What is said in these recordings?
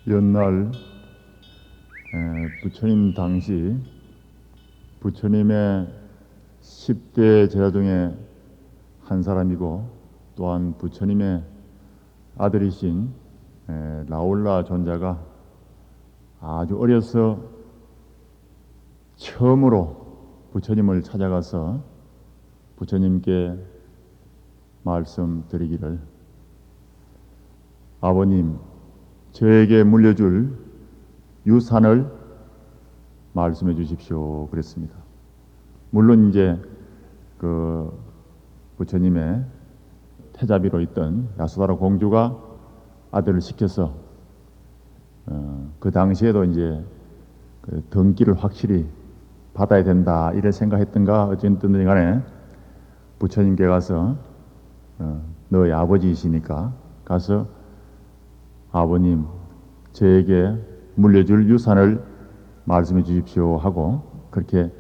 옛날 부처님 당시 부처님의 10대 제자 중에 한 사람이고 또한 부처님의 아들이신 라올라 존자가 아주 어려서 처음으로 부처님을 찾아가서 부처님께 말씀드리기를, 아버님, 저에게 물려줄 유산을 말씀해 주십시오 그랬습니다. 물론 이제 그 부처님의 태자비로 있던 야수다라 공주가 아들을 시켜서 그 당시에도 이제 그 등기를 확실히 받아야 된다 이래 생각했던가 어쨌든 간에 부처님께 가서 너희 아버지이시니까 가서 아버님, 저에게 물려줄 유산을 말씀해 주십시오 하고 그렇게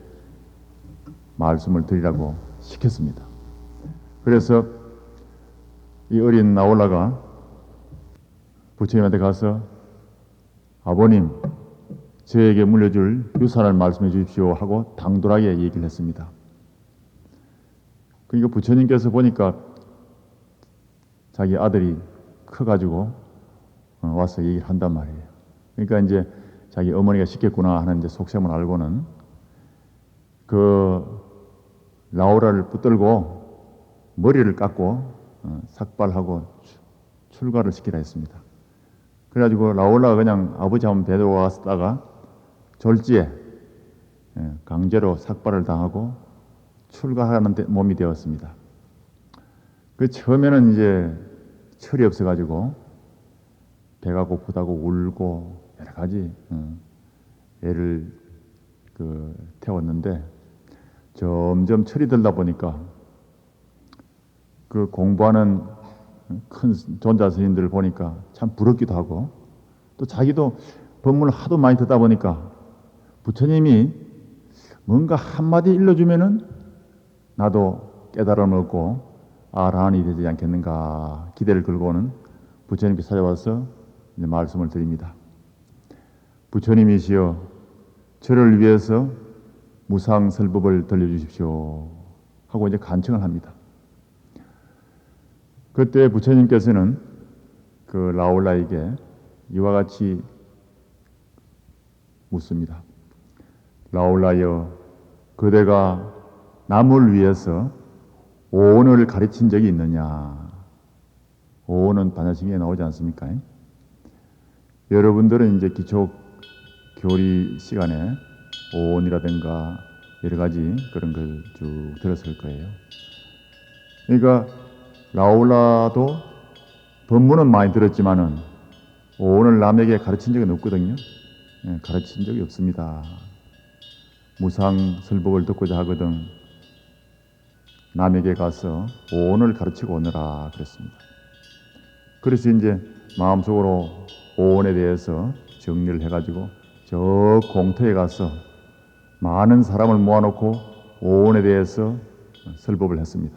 말씀을 드리라고 시켰습니다. 그래서 이 어린 나올라가 부처님한테 가서 아버님, 저에게 물려줄 유산을 말씀해 주십시오 하고 당돌하게 얘기를 했습니다. 그러니까 부처님께서 보니까 자기 아들이 커가지고 와서 얘기를 한단 말이에요. 그러니까 이제 자기 어머니가 시켰구나 하는 이제 속셈을 알고는 그 라오라를 붙들고 머리를 깎고 삭발하고 출가를 시키라 했습니다. 그래가지고 라올라가 그냥 아버지 한번 데리고 왔다가 졸지에 강제로 삭발을 당하고 출가하는 몸이 되었습니다. 그 처음에는 이제 철이 없어가지고 배가 고프다고 울고 여러 가지 애를 태웠는데 점점 철이 들다 보니까 그 공부하는 큰 존자 스님들을 보니까 참 부럽기도 하고 또 자기도 법문을 하도 많이 듣다 보니까 부처님이 뭔가 한마디 일러주면은 나도 깨달음을 얻고 아라한이 되지 않겠는가 기대를 걸고는 부처님께 찾아와서 이제 말씀을 드립니다. 부처님이시여, 저를 위해서 무상설법을 들려주십시오 하고 이제 간청을 합니다. 그때 부처님께서는 그 라올라에게 이와 같이 묻습니다. 라올라여, 그대가 남을 위해서 오온을 가르친 적이 있느냐? 오온은 반야심경에 나오지 않습니까? 여러분들은 이제 기초 교리 시간에 오온이라든가 여러 가지 그런 걸 쭉 들었을 거예요. 그러니까 라올라도 법문은 많이 들었지만은 오온을 남에게 가르친 적은 없거든요. 가르친 적이 없습니다. 무상설법을 듣고자 하거든 남에게 가서 오온을 가르치고 오너라 그랬습니다. 그래서 이제 마음속으로 오온에 대해서 정리를 해가지고 저 공터에 가서 많은 사람을 모아놓고 오온에 대해서 설법을 했습니다.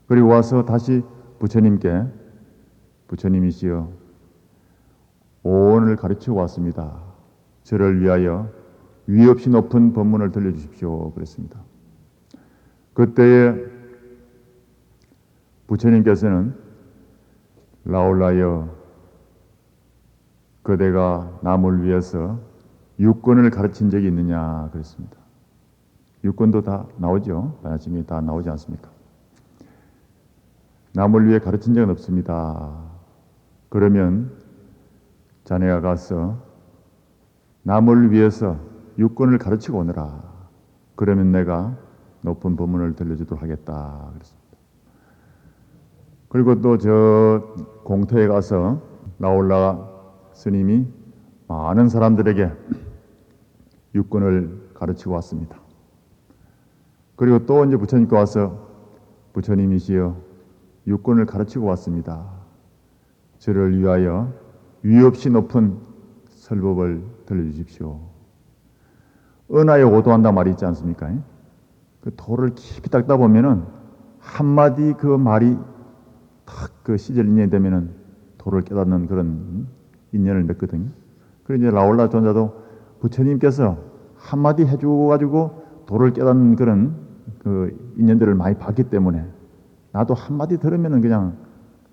그리고 와서 다시 부처님께 부처님이시여 오온을 가르치고 왔습니다. 저를 위하여 위 없이 높은 법문을 들려주십시오 그랬습니다. 그때에 부처님께서는 라올라여, 그대가 남을 위해서 육권을 가르친 적이 있느냐 그랬습니다. 육권도 다 나오죠. 반야심경에 다 나오지 않습니까? 남을 위해 가르친 적은 없습니다. 그러면 자네가 가서 남을 위해서 육권을 가르치고 오너라. 그러면 내가 높은 법문을 들려주도록 하겠다 그랬습니다. 그리고 또 저 공터에 가서 라올라 스님이 많은 사람들에게 육권을 가르치고 왔습니다. 그리고 또 이제 부처님께 와서 부처님이시여 육권을 가르치고 왔습니다. 저를 위하여 위 없이 높은 설법을 들려주십시오. 은하에 오도한다 말이 있지 않습니까? 그 도를 깊이 닦다 보면은 한마디 그 말이 탁 그 시절 인연이 되면은 도를 깨닫는 그런 인연을 맺거든요. 그리고 이제 라올라 전자도 부처님께서 한마디 해주가지고 도를 깨닫는 그런 그 인연들을 많이 봤기 때문에 나도 한마디 들으면은 그냥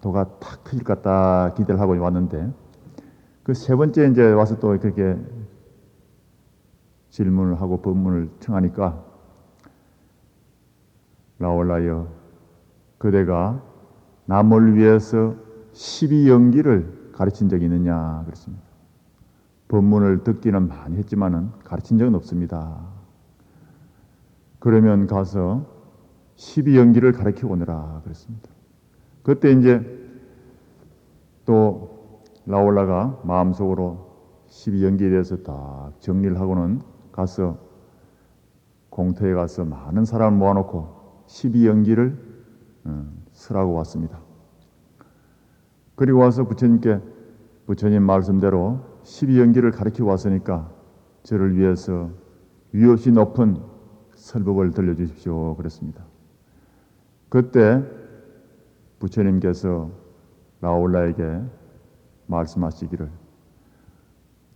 도가 탁 터질 것 같다 기대를 하고 왔는데 그 세 번째 이제 와서 또 그렇게 질문을 하고 법문을 청하니까 라올라여 그대가 남을 위해서 12연기를 가르친 적이 있느냐 그랬습니다. 법문을 듣기는 많이 했지만은 가르친 적은 없습니다. 그러면 가서 12연기를 가르쳐 오너라 그랬습니다. 그때 이제 또 라올라가 마음속으로 12연기에 대해서 딱 정리를 하고는 가서 공터에 가서 많은 사람을 모아놓고 12연기를 쓰라고 왔습니다. 그리고 와서 부처님께 부처님 말씀대로 12연기를 가르쳐 왔으니까 저를 위해서 위없이 높은 설법을 들려주십시오 그랬습니다. 그때 부처님께서 라올라에게 말씀하시기를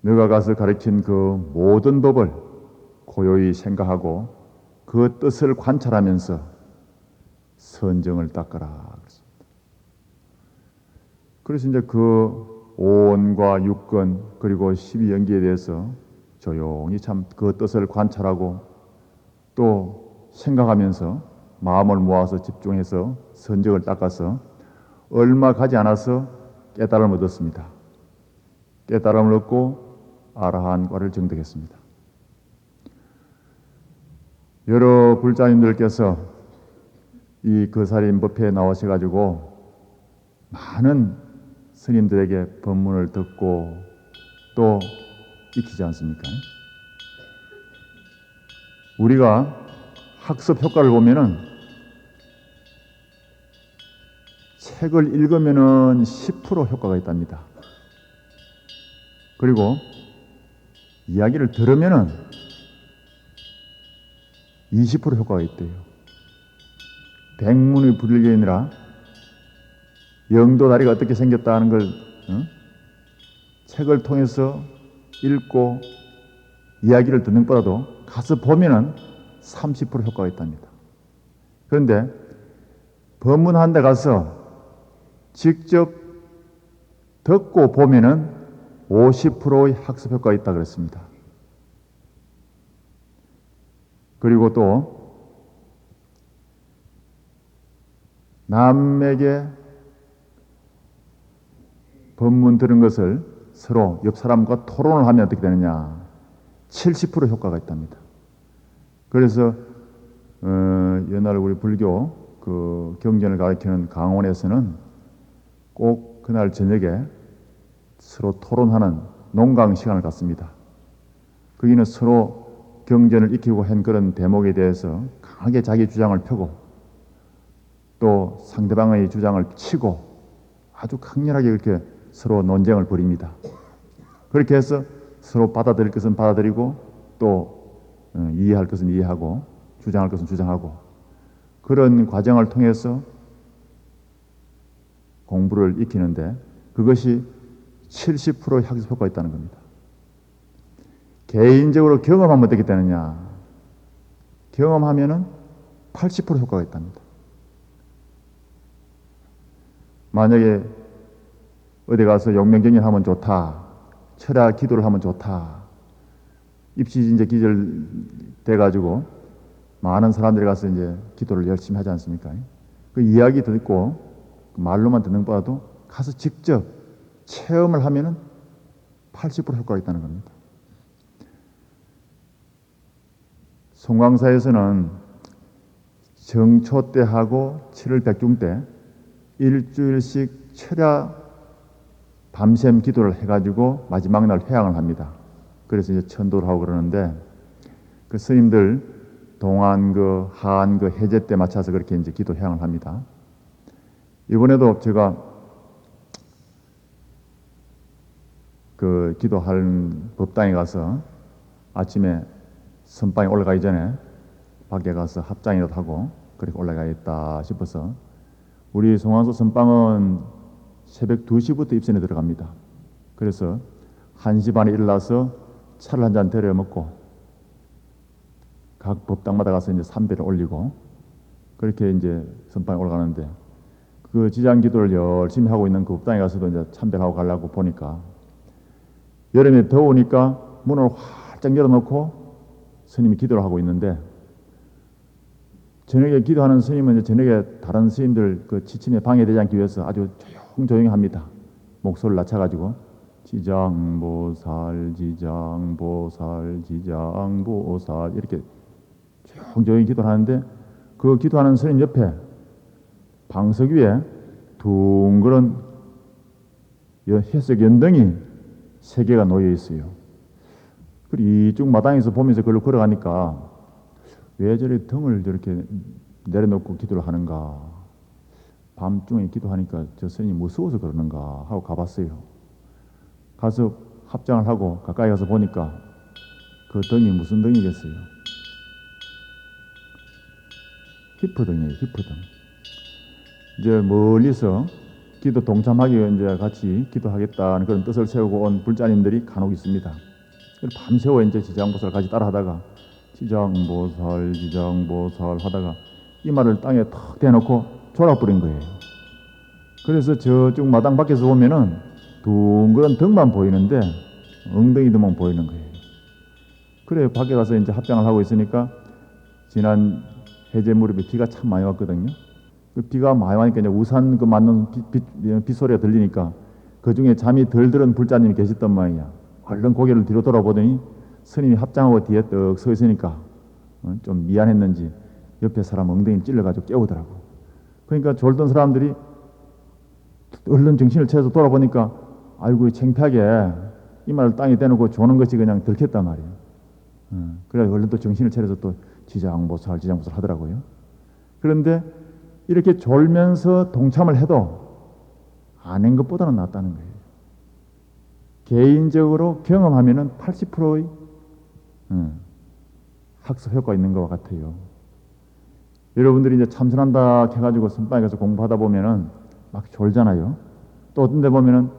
너가 가서 가르친 그 모든 법을 고요히 생각하고 그 뜻을 관찰하면서 선정을 닦아라 그랬습니다. 그래서 이제 그 오원과 육건 그리고 12연기에 대해서 조용히 참 그 뜻을 관찰하고 또 생각하면서 마음을 모아서 집중해서 선정을 닦아서 얼마 가지 않아서 깨달음을 얻었습니다. 깨달음을 얻고 아라한과를 증득했습니다. 여러 불자님들께서 이 거사림 법회에 나오셔가지고 많은 스님들에게 법문을 듣고 또 익히지 않습니까? 우리가 학습 효과를 보면은 책을 읽으면은 10% 효과가 있답니다. 그리고 이야기를 들으면은 20% 효과가 있대요. 백문의 불여인이라 영도다리가 어떻게 생겼다는 걸 책을 통해서 읽고 이야기를 듣는 것보다도 가서 보면은 30% 효과가 있답니다. 그런데 법문한 데 가서 직접 듣고 보면은 50%의 학습 효과가 있다 그랬습니다. 그리고 또 남에게 법문 들은 것을 서로 옆 사람과 토론을 하면 어떻게 되느냐? 70% 효과가 있답니다. 그래서 옛날 우리 불교 그 경전을 가르치는 강원에서는 꼭 그날 저녁에 서로 토론하는 농강 시간을 갖습니다. 거기는 서로 경전을 익히고 한 그런 대목에 대해서 강하게 자기 주장을 펴고 또 상대방의 주장을 치고 아주 강렬하게 그렇게 서로 논쟁을 벌입니다. 그렇게 해서 서로 받아들일 것은 받아들이고 또 이해할 것은 이해하고 주장할 것은 주장하고 그런 과정을 통해서 공부를 익히는데 그것이 70%의 학습 효과가 있다는 겁니다. 개인적으로 경험하면 어떻게 되느냐? 경험하면은 80% 효과가 있답니다. 만약에 어디 가서 용명경연 하면 좋다, 철야 기도를 하면 좋다, 입시진제 기절 돼가지고 많은 사람들이 가서 이제 기도를 열심히 하지 않습니까? 그 이야기 듣고 말로만 듣는 것보다도 가서 직접 체험을 하면은 80% 효과가 있다는 겁니다. 송광사에서는 정초 때 하고 7월 백중 때 일주일씩 철야 밤샘 기도를 해가지고 마지막 날 회향을 합니다. 그래서 이제 천도를 하고 그러는데 그 스님들 동안거, 하안거, 해제 때 맞춰서 그렇게 이제 기도 회향을 합니다. 이번에도 제가 그 기도할 법당에 가서 아침에 선방에 올라가기 전에 밖에 가서 합장이라도 하고 그렇게 올라가겠다 싶어서 우리 송황소 선방은 새벽 2시부터 입선에 들어갑니다. 그래서 1시 반에 일어나서 차를 한 잔 데려 먹고 각 법당마다 가서 이제 삼배를 올리고 그렇게 이제 선방에 올라가는데 그 지장 기도를 열심히 하고 있는 그 법당에 가서도 이제 참배하고 가려고 보니까 여름에 더우니까 문을 활짝 열어놓고 스님이 기도를 하고 있는데 저녁에 기도하는 스님은 이제 저녁에 다른 스님들 그 지침에 방해되지 않기 위해서 아주 조용히 합니다. 목소리를 낮춰가지고 지장보살 지장보살 지장보살 이렇게 조용히 기도를 하는데 그 기도하는 스님 옆에 방석 위에 둥그런 회색 연등이 3개가 놓여 있어요. 그리고 이쪽 마당에서 보면서 그걸로 걸어가니까 왜 저리 등을 저렇게 내려놓고 기도를 하는가, 밤중에 기도하니까 저 스님이 무서워서 그러는가 하고 가봤어요. 가서 합장을 하고 가까이 가서 보니까 그 등이 무슨 등이겠어요? 히프등이에요. 히프등. 이제 멀리서 기도 동참하기 이제 같이 기도하겠다는 그런 뜻을 세우고 온 불자님들이 간혹 있습니다. 밤새워 이제 지장보살 같이 따라하다가 지장보살 지장보살 하다가 이 말을 땅에 턱 대놓고 졸아버린 거예요. 그래서 저쪽 마당 밖에서 보면은 둥그런 등만 보이는데 엉덩이들만 보이는 거예요. 그래 밖에 가서 이제 합장을 하고 있으니까 지난 해제 무렵에 비가 참 많이 왔거든요. 그 비가 많이 와니까 이제 우산 그 맞는 빗소리가 들리니까 그 중에 잠이 덜 들은 불자님이 계셨단 말이야. 얼른 고개를 뒤로 돌아보더니 스님이 합장하고 뒤에 떡 서 있으니까 좀 미안했는지 옆에 사람 엉덩이를 찔러가지고 깨우더라고. 그러니까 졸던 사람들이 얼른 정신을 차려서 돌아보니까 아이고 창피하게 이 말을 땅에 대놓고 조는 것이 그냥 들켰단 말이에요. 그래 얼른 또 정신을 차려서 또 지장보살 하더라고요. 그런데 이렇게 졸면서 동참을 해도 안 한 것보다는 낫다는 거예요. 개인적으로 경험하면은 80%의 학습 효과가 있는 것 같아요. 여러분들이 이제 참선한다 해가지고 선방에 가서 공부하다 보면은 막 졸잖아요. 또 어떤 데 보면은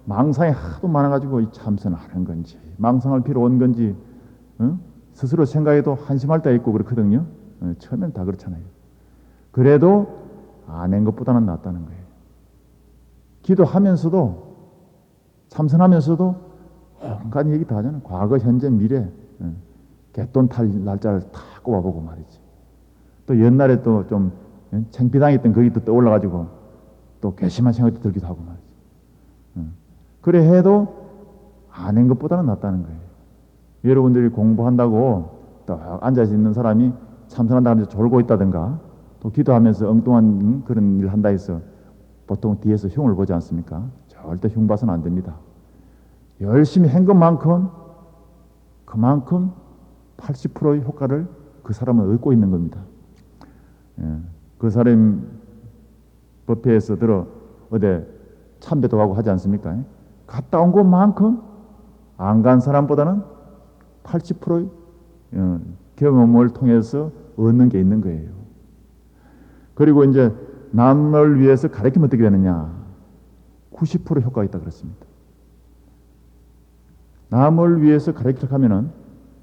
망상이 하도 많아가지고 이 참선을 하는 건지 망상할 필요 온 건지 스스로 생각해도 한심할 때가 있고 그렇거든요. 처음엔 다 그렇잖아요. 그래도 안 한 것보다는 낫다는 거예요. 기도하면서도 참선하면서도 온갖 얘기 다 하잖아요. 과거, 현재, 미래 개돈 탈 날짜를 다 꼽아보고 말이지. 또 옛날에 또 좀 창피당했던 거기 또 떠올라가지고 또 괘씸한 생각도 들기도 하고 말이지. 그래 해도 안 한 것보다는 낫다는 거예요. 여러분들이 공부한다고 또 앉아서 있는 사람이 참선한다 하면서 졸고 있다든가 또 기도하면서 엉뚱한 그런 일 한다 해서 보통 뒤에서 흉을 보지 않습니까? 절대 흉 봐서는 안 됩니다. 열심히 한 것만큼 그만큼 80%의 효과를 그 사람은 얻고 있는 겁니다. 그 사람 법회에서 들어 어디 참배도 가고 하지 않습니까? 갔다 온 것만큼 안 간 사람보다는 80%의 경험을 통해서 얻는 게 있는 거예요. 그리고 이제 남을 위해서 가르치면 어떻게 되느냐? 90% 효과가 있다 그랬습니다. 남을 위해서 가르치려고 하면은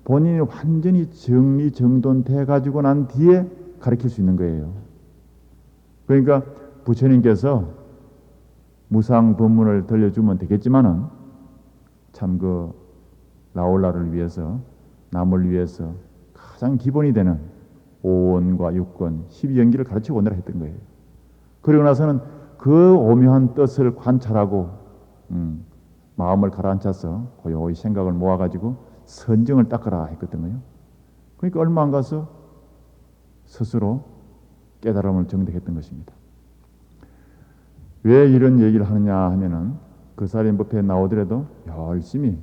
본인이 완전히 정리정돈돼 가지고 난 뒤에 가르칠 수 있는 거예요. 그러니까 부처님께서 무상법문을 들려주면 되겠지만은 참 그 나홀라를 위해서 남을 위해서 가장 기본이 되는 오원과 육권, 12연기를 가르치고 오느라 했던 거예요. 그리고 나서는 그 오묘한 뜻을 관찰하고 마음을 가라앉혀서 고요히 생각을 모아가지고 선정을 닦아라 했거든요. 그러니까 얼마 안 가서 스스로 깨달음을 정득했던 것입니다. 왜 이런 얘기를 하느냐 하면은 그 사람 법회에 나오더라도 열심히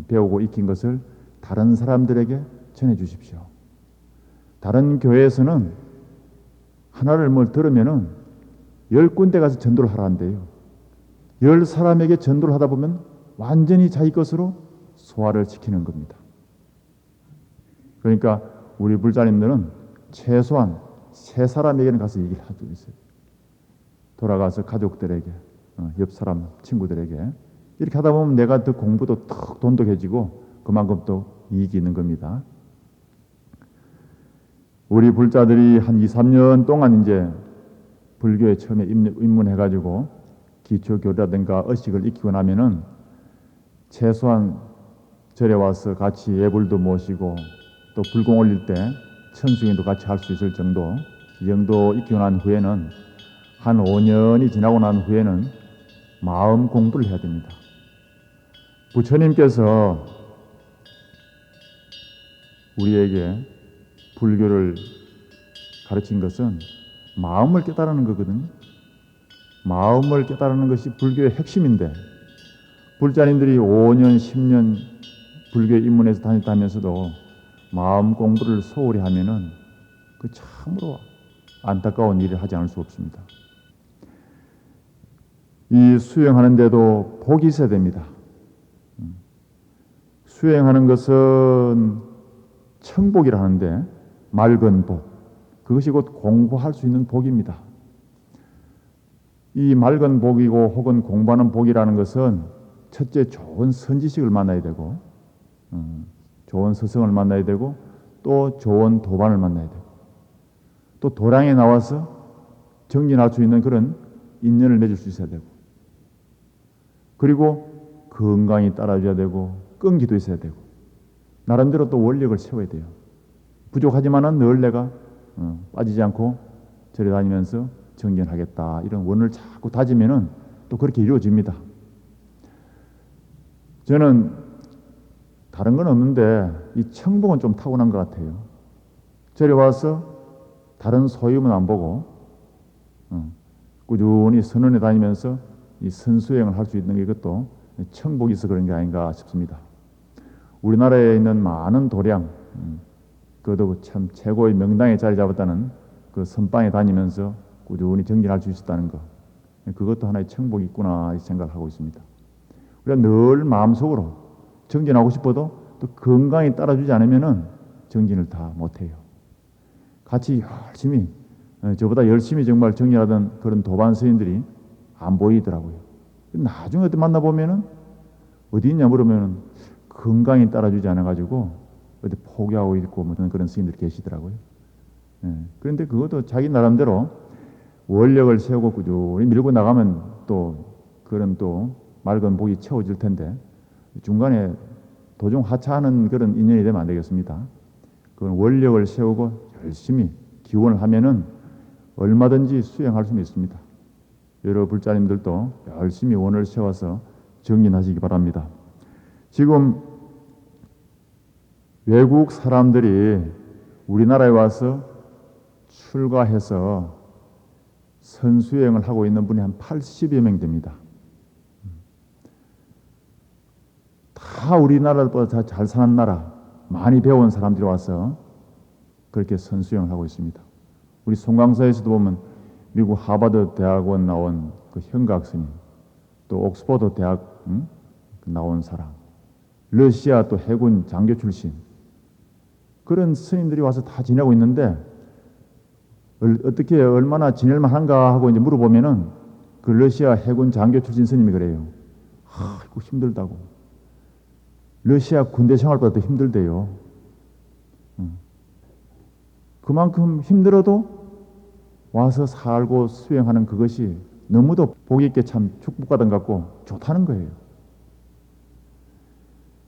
배우고 익힌 것을 다른 사람들에게 전해 주십시오. 다른 교회에서는 하나를 뭘 들으면은 10군데 가서 전도를 하라 한대요. 10사람에게 전도를 하다 보면 완전히 자기 것으로 소화를 시키는 겁니다. 그러니까 우리 불자님들은 최소한 3사람에게는 가서 얘기를 하고 있어요. 돌아가서 가족들에게, 옆 사람, 친구들에게 이렇게 하다 보면 내가 더 공부도 턱 돈독해지고 그만큼 또 이익이 있는 겁니다. 우리 불자들이 한 2, 3년 동안 이제 불교에 처음에 입문해가지고 기초교리라든가 의식을 익히고 나면은 최소한 절에 와서 같이 예불도 모시고 또 불공 올릴 때 천수행도 같이 할 수 있을 정도, 이 정도 익히고 난 후에는 한 5년이 지나고 난 후에는 마음 공부를 해야 됩니다. 부처님께서 우리에게 불교를 가르친 것은 마음을 깨달는 거거든요. 마음을 깨달는 것이 불교의 핵심인데 불자님들이 5년, 10년 불교에 입문해서 다녔다면서도 마음 공부를 소홀히 하면은 그 참으로 안타까운 일을 하지 않을 수 없습니다. 이 수행하는데도 복이 있어야 됩니다. 수행하는 것은 청복이라 하는데 맑은 복, 그것이 곧 공부할 수 있는 복입니다. 이 맑은 복이고 혹은 공부하는 복이라는 것은 첫째 좋은 선지식을 만나야 되고 좋은 스승을 만나야 되고 또 좋은 도반을 만나야 되고 또 도량에 나와서 정진할 수 있는 그런 인연을 맺을 수 있어야 되고 그리고 건강히 따라줘야 되고 끈기도 있어야 되고 나름대로 또 원력을 세워야 돼요. 부족하지만은 늘 내가 빠지지 않고 절에 다니면서 정진하겠다 이런 원을 자꾸 다지면은 또 그렇게 이루어집니다. 저는 다른 건 없는데 이 청복은 좀 타고난 것 같아요. 절에 와서 다른 소유문 안 보고 꾸준히 선원에 다니면서 이 선수행을 할 수 있는 게 이것도 청복이 있어 그런 게 아닌가 싶습니다. 우리나라에 있는 많은 도량, 그것도 참 최고의 명당에 자리 잡았다는 그 선방에 다니면서 꾸준히 정진할 수 있었다는 것, 그것도 하나의 청복이 있구나 생각하고 있습니다. 우리가 늘 마음속으로 정진하고 싶어도 또 건강이 따라주지 않으면은 정진을 다 못해요. 같이 열심히 저보다 열심히 정말 정진하던 그런 도반 스님들이 안 보이더라고요. 나중에 어디 만나보면은 어디 있냐 물으면은 건강이 따라주지 않아가지고 어디 포기하고 있고 뭐 그런 스님들이 계시더라고요. 그런데 그것도 자기 나름대로 원력을 세우고 꾸준히 밀고 나가면 또 그런 또 맑은 복이 채워질 텐데 중간에 도중 하차하는 그런 인연이 되면 안 되겠습니다. 그건 원력을 세우고 열심히 기원을 하면은 얼마든지 수행할 수는 있습니다. 여러 불자님들도 열심히 원을 세워서 정진하시기 바랍니다. 지금 외국 사람들이 우리나라에 와서 출가해서 선수행을 하고 있는 분이 한 80여 명 됩니다. 다 우리나라보다 잘 사는 나라, 많이 배운 사람들이 와서 그렇게 선수행을 하고 있습니다. 우리 송강사에서도 보면 미국 하버드 대학원 나온 그 현각 스님, 또 옥스퍼드 대학 나온 사람, 러시아 또 해군 장교 출신 그런 스님들이 와서 다 지내고 있는데 어떻게 얼마나 지낼만 한가 하고 이제 물어보면은 그 러시아 해군 장교 출신 스님이 그래요. 아이고 힘들다고. 러시아 군대 생활보다 더 힘들대요. 그만큼 힘들어도 와서 살고 수행하는 그것이 너무도 복이 있게 참 축복받은 것 같고 좋다는 거예요.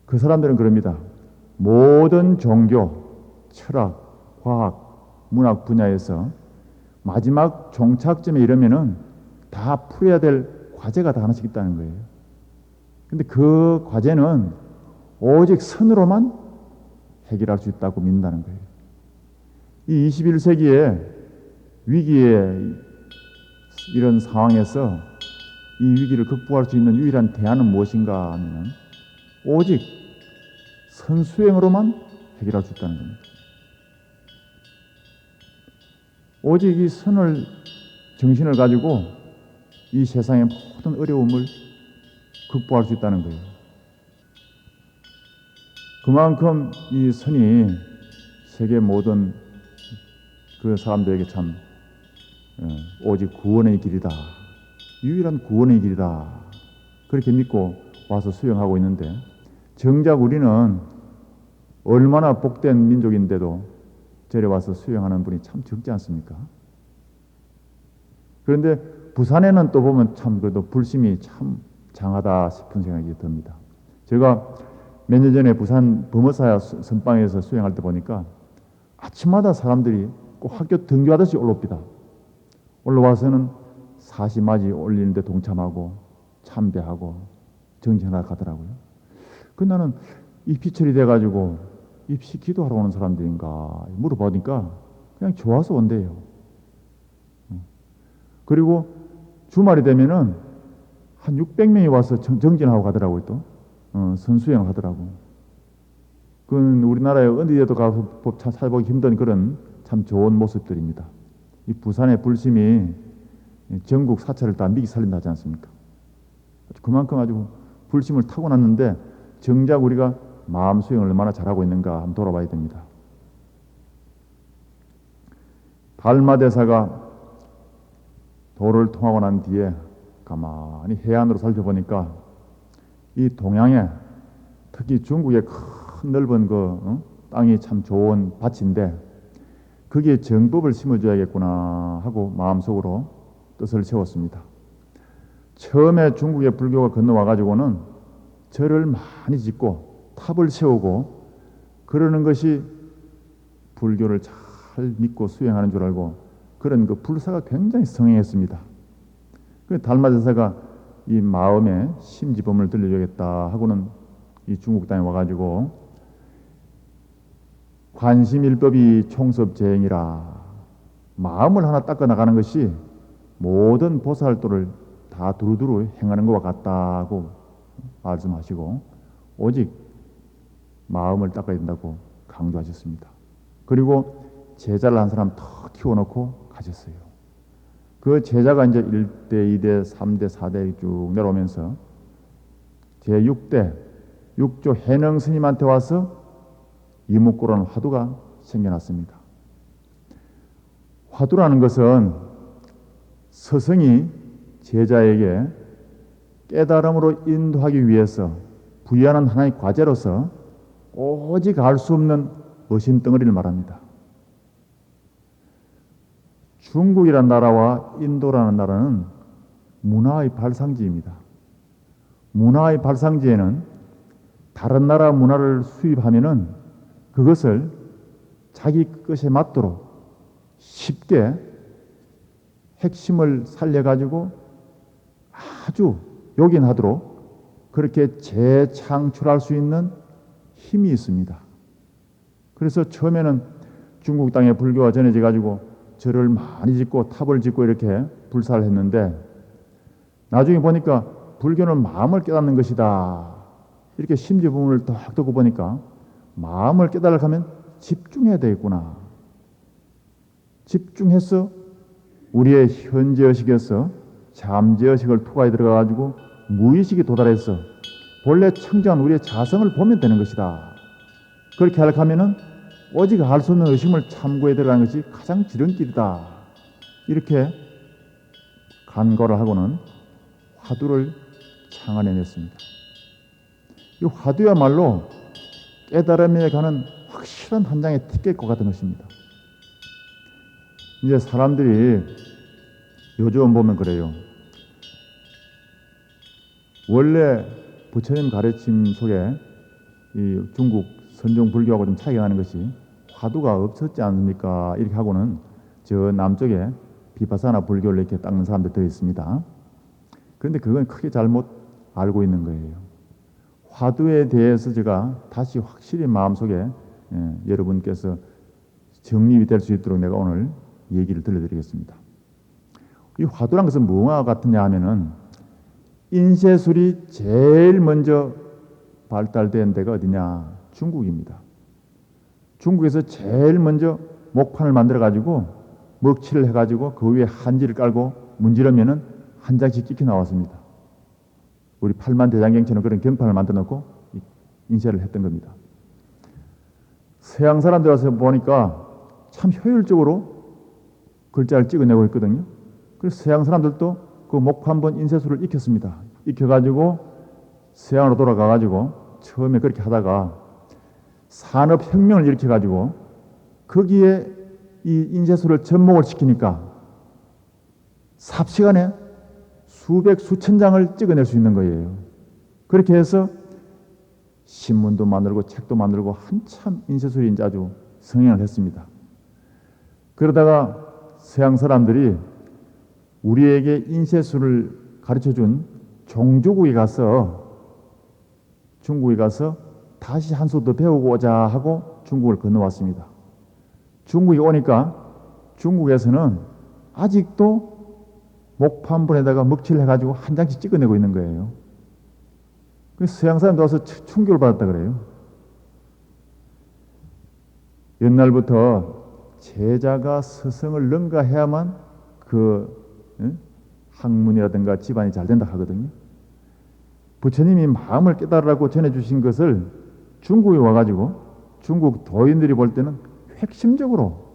그 사람들은 그럽니다. 모든 종교, 철학, 과학, 문학 분야에서 마지막 종착점에 이르면은 다 풀어야 될 과제가 다 하나씩 있다는 거예요. 근데 그 과제는 오직 선으로만 해결할 수 있다고 믿는다는 거예요. 이 21세기에 위기의 이런 상황에서 이 위기를 극복할 수 있는 유일한 대안은 무엇인가 하면 오직 선수행으로만 해결할 수 있다는 겁니다. 오직 이 선을 정신을 가지고 이 세상의 모든 어려움을 극복할 수 있다는 거예요. 그만큼 이 선이 세계 모든 그 사람들에게 참 오직 구원의 길이다. 유일한 구원의 길이다. 그렇게 믿고 와서 수영하고 있는데 정작 우리는 얼마나 복된 민족인데도 저리 와서 수영하는 분이 참 적지 않습니까? 그런데 부산에는 또 보면 참 그래도 불심이 참 장하다 싶은 생각이 듭니다. 제가 몇 년 전에 부산 범어사야 선방에서 수영할 때 보니까 아침마다 사람들이 꼭 학교 등교하듯이 올라옵니다. 올라와서는 사시맞이 올리는데 동참하고 참배하고 정진하러 가더라고요. 그 나는 입시철이 돼가지고 입시 기도하러 오는 사람들인가 물어보니까 그냥 좋아서 온대요. 그리고 주말이 되면은 한 600명이 와서 정진하고 가더라고요. 또 선수영 하더라고. 그건 우리나라에 어디에도 가서 찾아보기 힘든 그런 참 좋은 모습들입니다. 이 부산의 불심이 전국 사찰을 다 미기 살린다 하지 않습니까? 그만큼 아주 불심을 타고났는데 정작 우리가 마음 수행을 얼마나 잘하고 있는가 한번 돌아봐야 됩니다. 달마대사가 도를 통하고 난 뒤에 가만히 해안으로 살펴보니까 이 동양에 특히 중국의 큰 넓은 땅이 참 좋은 밭인데 거기에 정법을 심어줘야겠구나 하고 마음속으로 뜻을 세웠습니다. 처음에 중국의 불교가 건너와 가지고는 절을 많이 짓고 탑을 세우고 그러는 것이 불교를 잘 믿고 수행하는 줄 알고 그런 그 불사가 굉장히 성행했습니다. 그 달마대사가 이 마음에 심지법을 들려주겠다 하고는 이 중국 땅에 와가지고 관심일법이 총섭재행이라 마음을 하나 닦아 나가는 것이 모든 보살도를 다 두루두루 행하는 것과 같다고 말씀하시고 오직 마음을 닦아야 된다고 강조하셨습니다. 그리고 제자를 한 사람 더 키워놓고 가셨어요. 그 제자가 이제 1대, 2대, 3대, 4대 쭉 내려오면서 제6대 6조 해능 스님한테 와서 이묵고라는 화두가 생겨났습니다. 화두라는 것은 스승이 제자에게 깨달음으로 인도하기 위해서 부여하는 하나의 과제로서 오직 알 수 없는 어심덩어리를 말합니다. 중국이라는 나라와 인도라는 나라는 문화의 발상지입니다. 문화의 발상지에는 다른 나라 문화를 수입하면은 그것을 자기 것에 맞도록 쉽게 핵심을 살려가지고 아주 요긴하도록 그렇게 재창출할 수 있는 힘이 있습니다. 그래서 처음에는 중국 땅에 불교가 전해져 가지고 절을 많이 짓고 탑을 짓고 이렇게 불사를 했는데 나중에 보니까 불교는 마음을 깨닫는 것이다. 이렇게 심지 부분을 딱 듣고 보니까 마음을 깨달으려고 하면 집중해야 되겠구나. 집중해서 우리의 현재의식에서 잠재의식을 투과해 들어가가지고 무의식이 도달해서 본래 청정한 우리의 자성을 보면 되는 것이다. 그렇게 하려고 하면은 오직 알 수 없는 의심을 참고해 들어가는 것이 가장 지름길이다. 이렇게 간거를 하고는 화두를 창안해냈습니다. 이 화두야말로 깨달음에 가는 확실한 한 장의 티켓과 같은 것입니다. 이제 사람들이 요즘 보면 그래요. 원래 부처님 가르침 속에 이 중국 선종 불교하고 좀 차이가 나는 것이 화두가 없었지 않습니까? 이렇게 하고는 저 남쪽에 비파사나 불교를 이렇게 닦는 사람들 들어 있습니다. 그런데 그건 크게 잘못 알고 있는 거예요. 화두에 대해서 제가 다시 확실히 마음속에 여러분께서 정립이 될 수 있도록 내가 오늘 얘기를 들려드리겠습니다. 이 화두란 것은 무엇과 같으냐 하면은 인쇄술이 제일 먼저 발달된 데가 어디냐? 중국입니다. 중국에서 제일 먼저 목판을 만들어 가지고 먹칠을 해 가지고 그 위에 한지를 깔고 문지르면은 한 장씩 찍혀 나왔습니다. 우리 팔만대장경처럼 그런 경판을 만들어 놓고 인쇄를 했던 겁니다. 서양 사람들 와서 보니까 참 효율적으로 글자를 찍어내고 있거든요. 그래서 서양 사람들도 그 목판본 인쇄술을 익혔습니다. 익혀가지고 서양으로 돌아가가지고 처음에 그렇게 하다가 산업혁명을 일으켜가지고 거기에 이 인쇄소를 접목을 시키니까 삽시간에 수백 수천 장을 찍어낼 수 있는 거예요. 그렇게 해서 신문도 만들고 책도 만들고 한참 인쇄술이 이제 아주 성행을 했습니다. 그러다가 서양 사람들이 우리에게 인쇄술을 가르쳐준 종주국에 가서 중국에 가서 다시 한 수 더 배우고 오자 하고 중국을 건너왔습니다. 중국에 오니까 중국에서는 아직도 목판본에다가 먹칠을 해가지고 한 장씩 찍어내고 있는 거예요. 그래서 서양 사람들 와서 충격을 받았다 그래요. 옛날부터 제자가 스승을 능가해야만 학문이라든가 집안이 잘 된다 하거든요. 부처님이 마음을 깨달으라고 전해주신 것을 중국에 와가지고 중국 도인들이 볼 때는 핵심적으로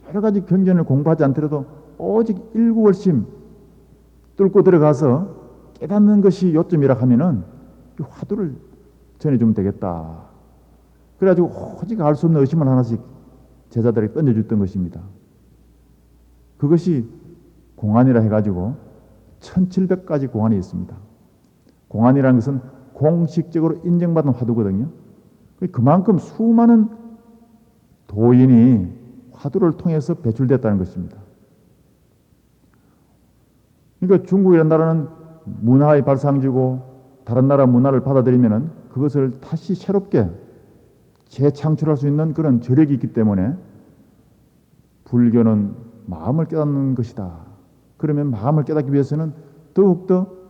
여러 가지 경전을 공부하지 않더라도 오직 일구월심 뚫고 들어가서 깨닫는 것이 요점이라 하면은 이 화두를 전해주면 되겠다. 그래가지고 오직 알 수 없는 의심을 하나씩 제자들에게 던져줬던 것입니다. 그것이 공안이라 해가지고 1700가지 공안이 있습니다. 공안이라는 것은 공식적으로 인정받은 화두거든요. 그만큼 수많은 도인이 화두를 통해서 배출됐다는 것입니다. 그러니까 중국이라는 나라는 문화의 발상지고 다른 나라 문화를 받아들이면은 그것을 다시 새롭게 재창출할 수 있는 그런 저력이 있기 때문에 불교는 마음을 깨닫는 것이다. 그러면 마음을 깨닫기 위해서는 더욱더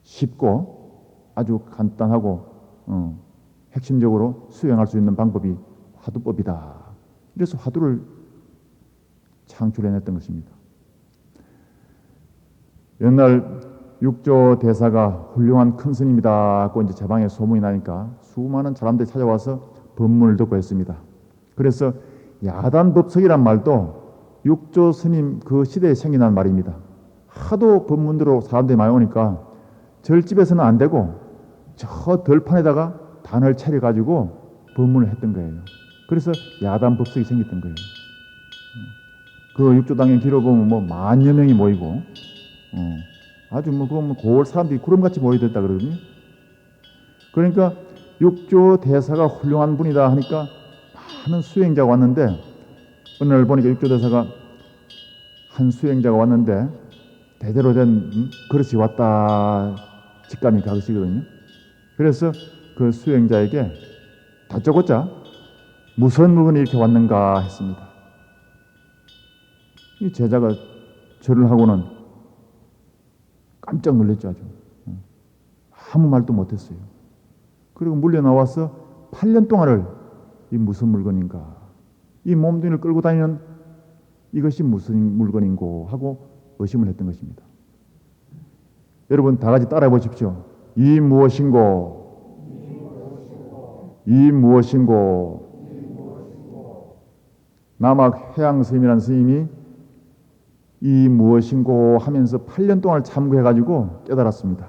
쉽고 아주 간단하고 핵심적으로 수행할 수 있는 방법이 화두법이다. 이래서 화두를 창출해냈던 것입니다. 옛날 육조 대사가 훌륭한 큰 스님이다 하고 이제 제방에 소문이 나니까 수많은 사람들이 찾아와서 법문을 듣고 했습니다. 그래서 야단법석이란 말도 육조 스님 그 시대에 생겨난 말입니다. 하도 법문대로 사람들이 많이 오니까 절집에서는 안 되고 저 들판에다가 단을 차려가지고 법문을 했던 거예요. 그래서 야단법석이 생겼던 거예요. 그 육조당의 뒤로 보면 뭐 만여 명이 모이고 아주 그건 고을 사람들이 구름같이 모여들었다 그러거든요. 그러니까 육조 대사가 훌륭한 분이다 하니까 많은 수행자가 왔는데 어느 날 보니까 육조 대사가 한 수행자가 왔는데 대대로 된 그릇이 왔다 직감이 가시거든요. 그래서 그 수행자에게 다짜고짜 무슨 물건이 이렇게 왔는가 했습니다. 이 제자가 절을 하고는 깜짝 놀랐죠. 아주 아무 말도 못했어요. 그리고 물려 나와서 8년 동안을 이 무슨 물건인가, 이 몸뚱이를 끌고 다니는 이것이 무슨 물건인고 하고 의심을 했던 것입니다. 여러분 다 같이 따라해 보십시오. 이 무엇인고, 이 무엇인고. 남학 해양 스님이라는 스님이 이 무엇인고 하면서 8년 동안 참고해가지고 깨달았습니다.